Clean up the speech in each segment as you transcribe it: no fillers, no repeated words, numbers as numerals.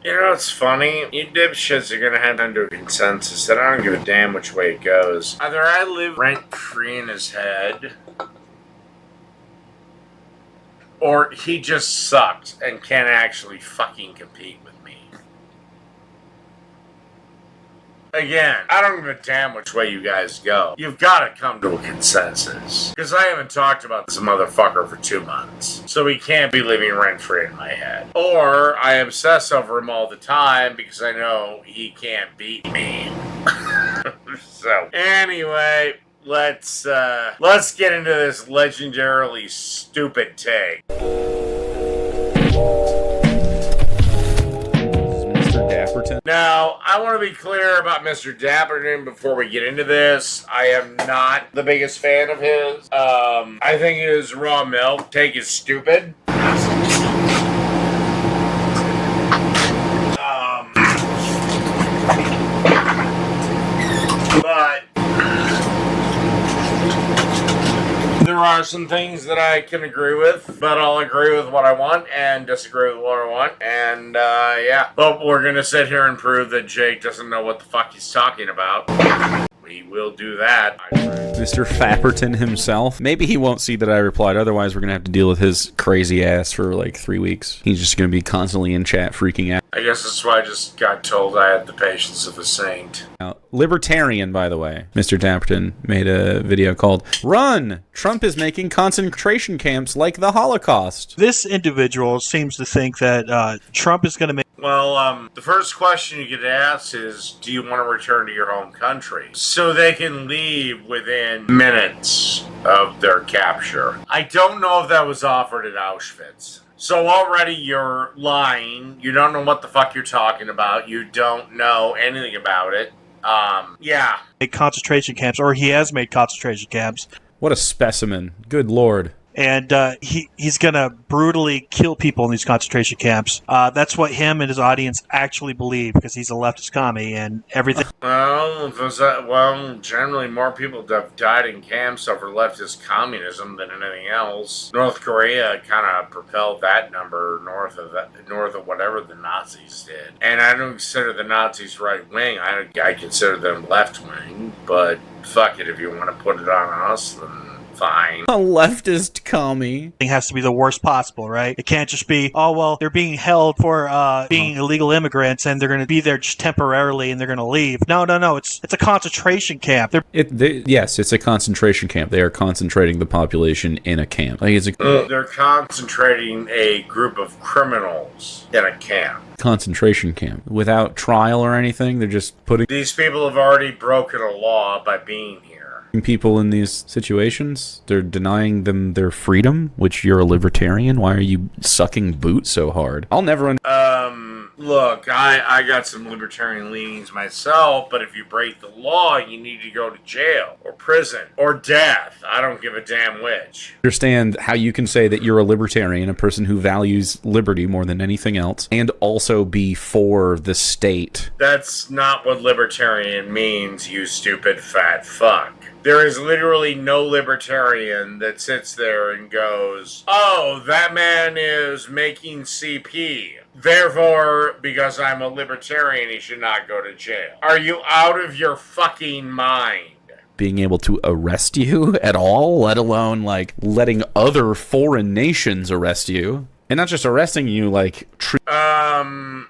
You know what's funny? You dipshits are gonna have to come to a consensus that I don't give a damn which way it goes. Either I live rent-free in his head, or he just sucks and can't actually fucking compete with me. Again, I don't give a damn which way you guys go. You've got to come to a consensus. Because I haven't talked about this motherfucker for 2 months. So he can't be living rent-free in my head. Or I obsess over him all the time because I know he can't beat me. So, anyway, let's get into this legendarily stupid take. Dapperton. Now, I want to be clear about Mr. Dapperton before we get into this. I am not the biggest fan of his. I think his raw milk take is stupid. But there are some things that I can agree with, but I'll agree with what I want and disagree with what I want. And, yeah. But we're gonna sit here and prove that Jake doesn't know what the fuck he's talking about. We will do that. Mr. Fapperton himself. Maybe he won't see that I replied, otherwise we're gonna have to deal with his crazy ass for like 3 weeks. He's just gonna be constantly in chat freaking out. I guess that's why I just got told I had the patience of a saint. Now, libertarian, by the way. Mr. Dapperton made a video called Run! Trump is making concentration camps like the Holocaust. This individual seems to think that Trump is going to make... Well, the first question you get asked is, do you want to return to your home country? So they can leave within minutes of their capture. I don't know if that was offered at Auschwitz. So already you're lying. You don't know what the fuck you're talking about. You don't know anything about it. Yeah. Concentration camps, or he has made concentration camps. What a specimen. Good lord. And he's going to brutally kill people in these concentration camps. That's what him and his audience actually believe, because he's a leftist commie and everything. Well, generally more people have died in camps over leftist communism than anything else. North Korea kind of propelled that number north of whatever the Nazis did. And I don't consider the Nazis right wing. I consider them left wing. But fuck it, if you want to put it on us, then fine. A leftist commie. It has to be the worst possible, right? It can't just be, oh, well, they're being held for being illegal immigrants and they're going to be there just temporarily and they're going to leave. No. It's a concentration camp. Yes, it's a concentration camp. They are concentrating the population in a camp. Like they're concentrating a group of criminals in a camp. Concentration camp. Without trial or anything, they're just putting... These people have already broken a law by being here. People in these situations, they're denying them their freedom, which you're a libertarian. Why are you sucking boot so hard? I'll never Look, I got some libertarian leanings myself, but if you break the law, you need to go to jail or prison or death. I don't give a damn which. Understand how you can say that you're a libertarian, a person who values liberty more than anything else, and also be for the state. That's not what libertarian means, you stupid fat fuck. There is literally no libertarian that sits there and goes, oh, that man is making CP. Therefore, because I'm a libertarian, he should not go to jail. Are you out of your fucking mind? Being able to arrest you at all, let alone, like, letting other foreign nations arrest you. And not just arresting you, like...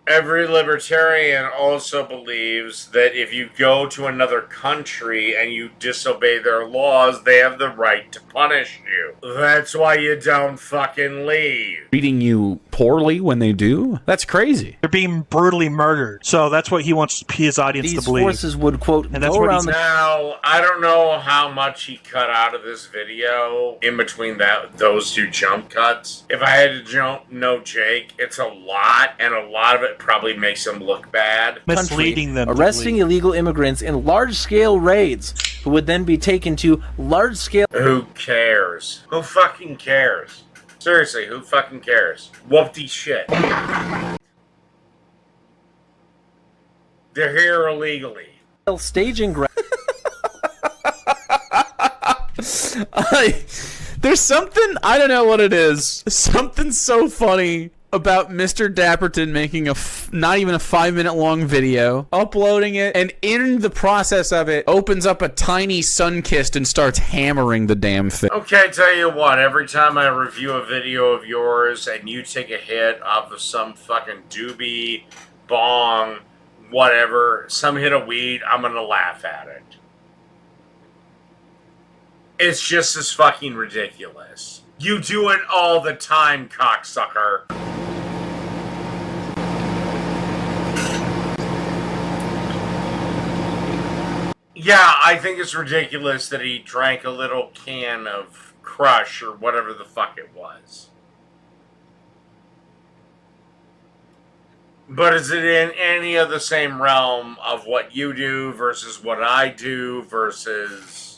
Every libertarian also believes that if you go to another country and you disobey their laws, they have the right to punish you. That's why you don't fucking leave. Treating you poorly when they do? That's crazy. They're being brutally murdered. So that's what he wants his audience to believe. These forces would, quote, and that's go what around Now, I don't know how much he cut out of this video in between those two jump cuts. If I had to know Jake, it's a lot, and a lot of it probably makes him look bad. Misleading them. Arresting illegal immigrants in large-scale raids, who would then be taken to large-scale... Who cares? Who fucking cares? Seriously, who fucking cares? Whoopty shit. They're here illegally. Staging ground. There's something, I don't know what it is, something so funny about Mr. Dapperton making not even a 5-minute long video, uploading it, and in the process of it, opens up a tiny Sunkist and starts hammering the damn thing. Okay, tell you what, every time I review a video of yours and you take a hit off of some fucking doobie, bong, whatever, some hit of weed, I'm gonna laugh at it. It's just as fucking ridiculous. You do it all the time, cocksucker. Yeah, I think it's ridiculous that he drank a little can of Crush or whatever the fuck it was. But is it in any of the same realm of what you do versus what I do versus...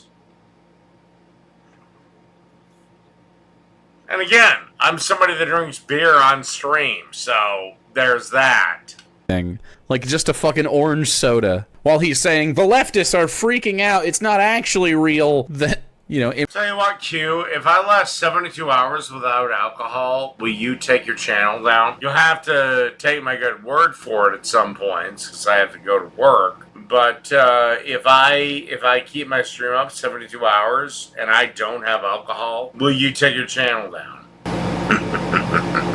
And again, I'm somebody that drinks beer on stream, so there's that. Like just a fucking orange soda. While he's saying, the leftists are freaking out, it's not actually real, that, you know... Tell you what, Q, if I last 72 hours without alcohol, will you take your channel down? You'll have to take my good word for it at some points, because I have to go to work. But if I keep my stream up 72 hours and I don't have alcohol, will you take your channel down?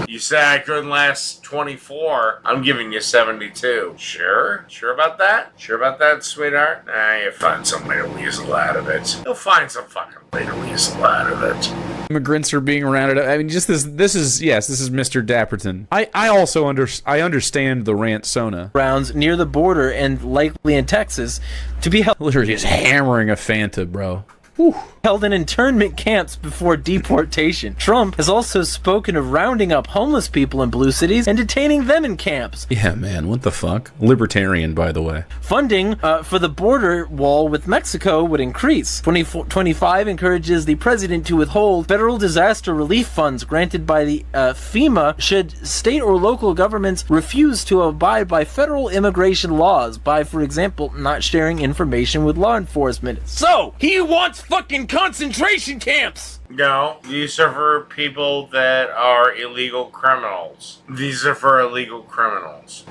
You say I couldn't last 24. I'm giving you 72. Sure? Sure about that? Sure about that, sweetheart? You'll find some way to weasel out of it. You'll find some fucking way to weasel out of it. Immigrants are being rounded up. I mean, just this is Mr. Dapperton. I also understand the rant Sona. Rounds near the border and likely in Texas to be held. Literally just hammering a Fanta, bro. Whew. Held in internment camps before deportation. Trump has also spoken of rounding up homeless people in blue cities and detaining them in camps. Yeah, man, what the fuck? Libertarian, by the way. Funding for the border wall with Mexico would increase. 2025 encourages the president to withhold federal disaster relief funds granted by the FEMA should state or local governments refuse to abide by federal immigration laws by, for example, not sharing information with law enforcement. So, he wants fucking concentration camps! No, these are for people that are illegal criminals. These are for illegal criminals.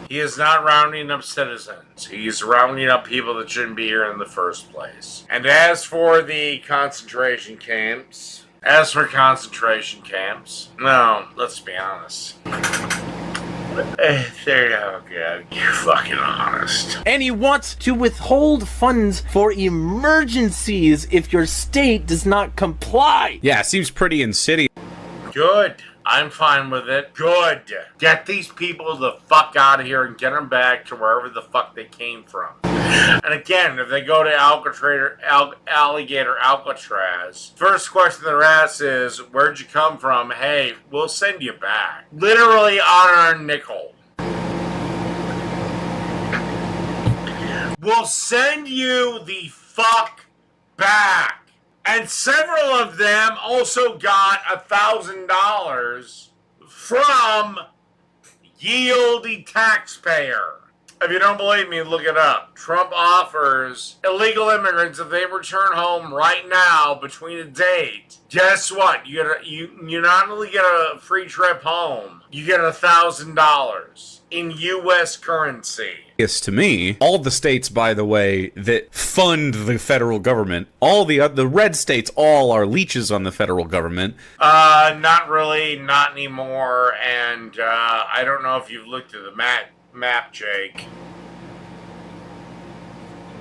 He is not rounding up citizens. He's rounding up people that shouldn't be here in the first place. And as for the concentration camps, no, let's be honest. There you go. You're fucking honest. And he wants to withhold funds for emergencies if your state does not comply. Yeah, it seems pretty insidious. Good. I'm fine with it. Good. Get these people the fuck out of here and get them back to wherever the fuck they came from. And again, if they go to Alligator Alcatraz, first question they're asked is, where'd you come from? Hey, we'll send you back. Literally on our nickel. We'll send you the fuck back. And several of them also got $1,000 from Yieldy Taxpayer. If you don't believe me, look it up. Trump offers illegal immigrants, if they return home right now between a date, guess what? You not only get a free trip home, you get $1,000 in U.S. currency. Yes, to me, all the states, by the way, that fund the federal government, all the red states, all are leeches on the federal government. Not really, not anymore. And I don't know if you've looked at the map, Jake.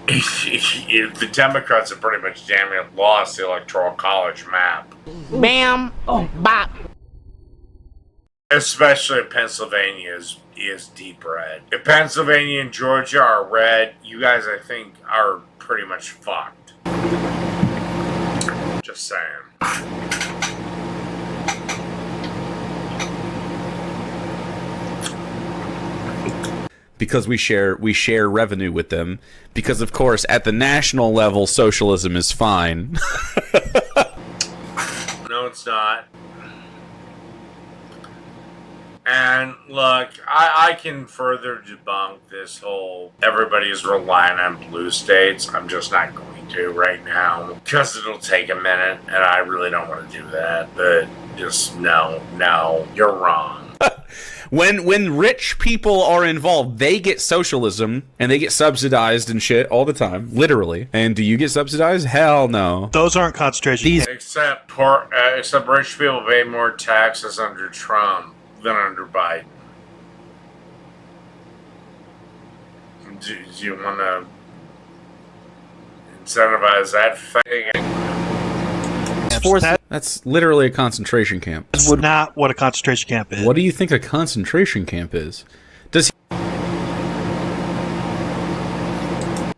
The Democrats have pretty much damn near lost the Electoral College map. Bam. Oh, bop. Especially Pennsylvania is deep red. If Pennsylvania and Georgia are red, you guys, I think, are pretty much fucked. Just saying. Because we share revenue with them. Because, of course, at the national level, socialism is fine. No, it's not. And look, I can further debunk this whole everybody is relying on blue states. I'm just not going to right now because it'll take a minute and I really don't want to do that. But just no, you're wrong. When rich people are involved, they get socialism and they get subsidized and shit all the time, literally. And do you get subsidized? Hell no. Those aren't concentration camps. Except rich people pay more taxes under Trump than under Biden. Do you want to incentivize that thing? That's literally a concentration camp. That's not what a concentration camp is. What do you think a concentration camp is? Does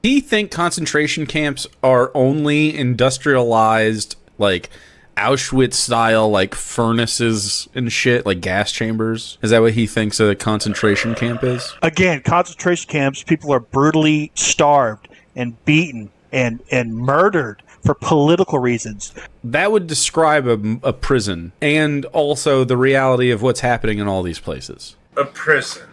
he think concentration camps are only industrialized, like Auschwitz-style, like furnaces and shit, like gas chambers? Is that what he thinks a concentration camp is? Again, concentration camps, people are brutally starved and beaten and murdered for political reasons. That would describe a prison, and also the reality of what's happening in all these places. A prison.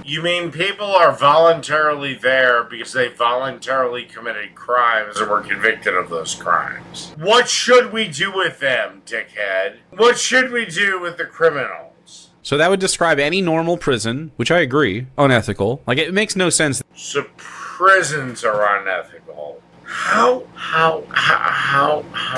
You mean people are voluntarily there because they voluntarily committed crimes and were convicted of those crimes? What should we do with them, dickhead? What should we do with the criminals? So that would describe any normal prison, which I agree, unethical. Like, it makes no sense. So prisons are unethical. How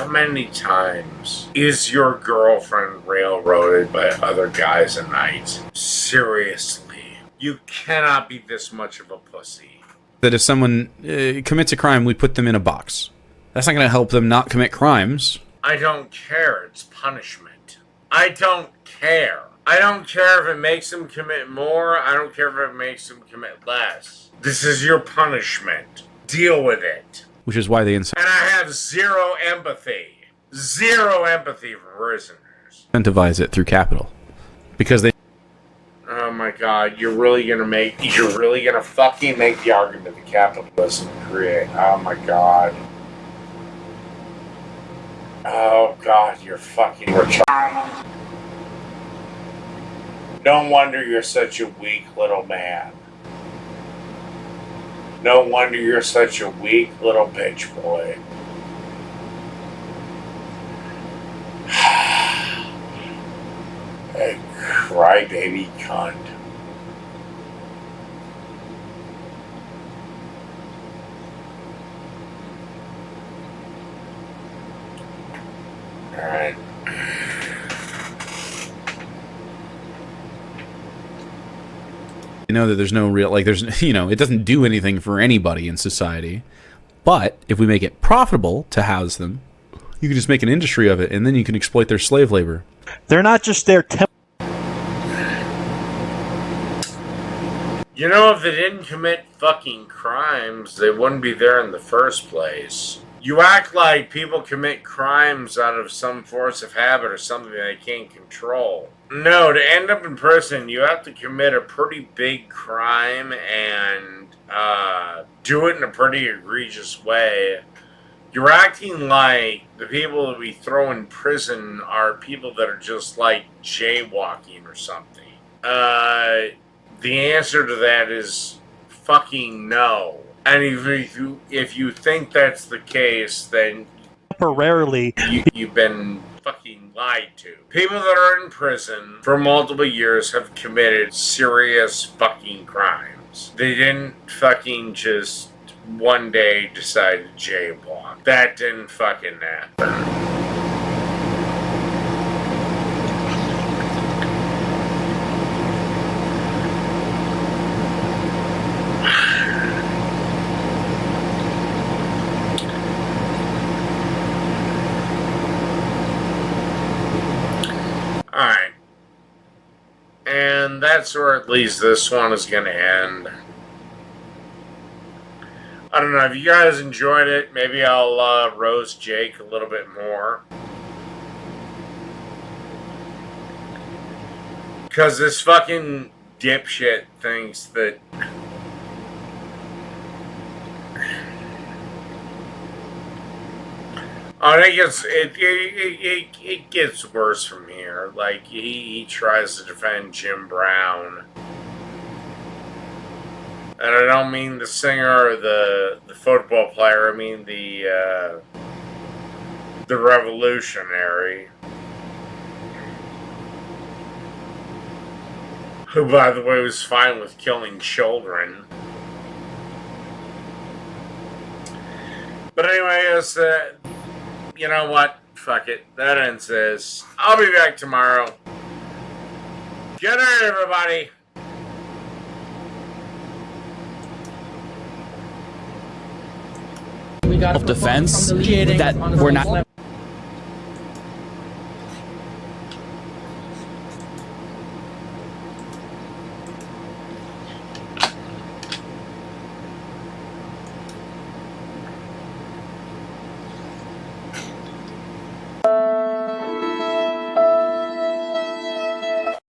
many times is your girlfriend railroaded by other guys a night? Seriously. You cannot be this much of a pussy. That if someone commits a crime, we put them in a box. That's not going to help them not commit crimes. I don't care. It's punishment. I don't care. I don't care if it makes them commit more. I don't care if it makes them commit less. This is your punishment. Deal with it. Which is why they And I have zero empathy. Zero empathy for prisoners. incentivize it through capital. Because they... Oh my god, you're really gonna fucking make the argument that capitalism create. Oh my god. Oh god, you're fucking retarded. No wonder you're such a weak little man. No wonder you're such a weak little bitch boy. A crybaby cunt. Alright. You know that there's no real, like, there's, you know, it doesn't do anything for anybody in society. But if we make it profitable to house them, you can just make an industry of it, and then you can exploit their slave labor. They're not just there. You know, if they didn't commit fucking crimes, they wouldn't be there in the first place. You act like people commit crimes out of some force of habit or something they can't control. No, to end up in prison, you have to commit a pretty big crime and do it in a pretty egregious way. You're acting like the people that we throw in prison are people that are just like jaywalking or something. The answer to that is fucking no. And if you think that's the case, then Temporarily, you've been fucking lied to. People that are in prison for multiple years have committed serious fucking crimes. They didn't fucking just one day decide to jaywalk. That didn't fucking happen. Alright. And that's where at least this one is going to end. I don't know, if you guys enjoyed it, maybe I'll roast Jake a little bit more. Because this fucking dipshit thinks that... Oh, it gets worse from here. Like, he tries to defend Jim Brown. And I don't mean the singer or the football player. I mean the revolutionary. who, by the way, was fine with killing children. But anyway, you know what? Fuck it. That ends this. I'll be back tomorrow. Good night, everybody. Self-defense that we're not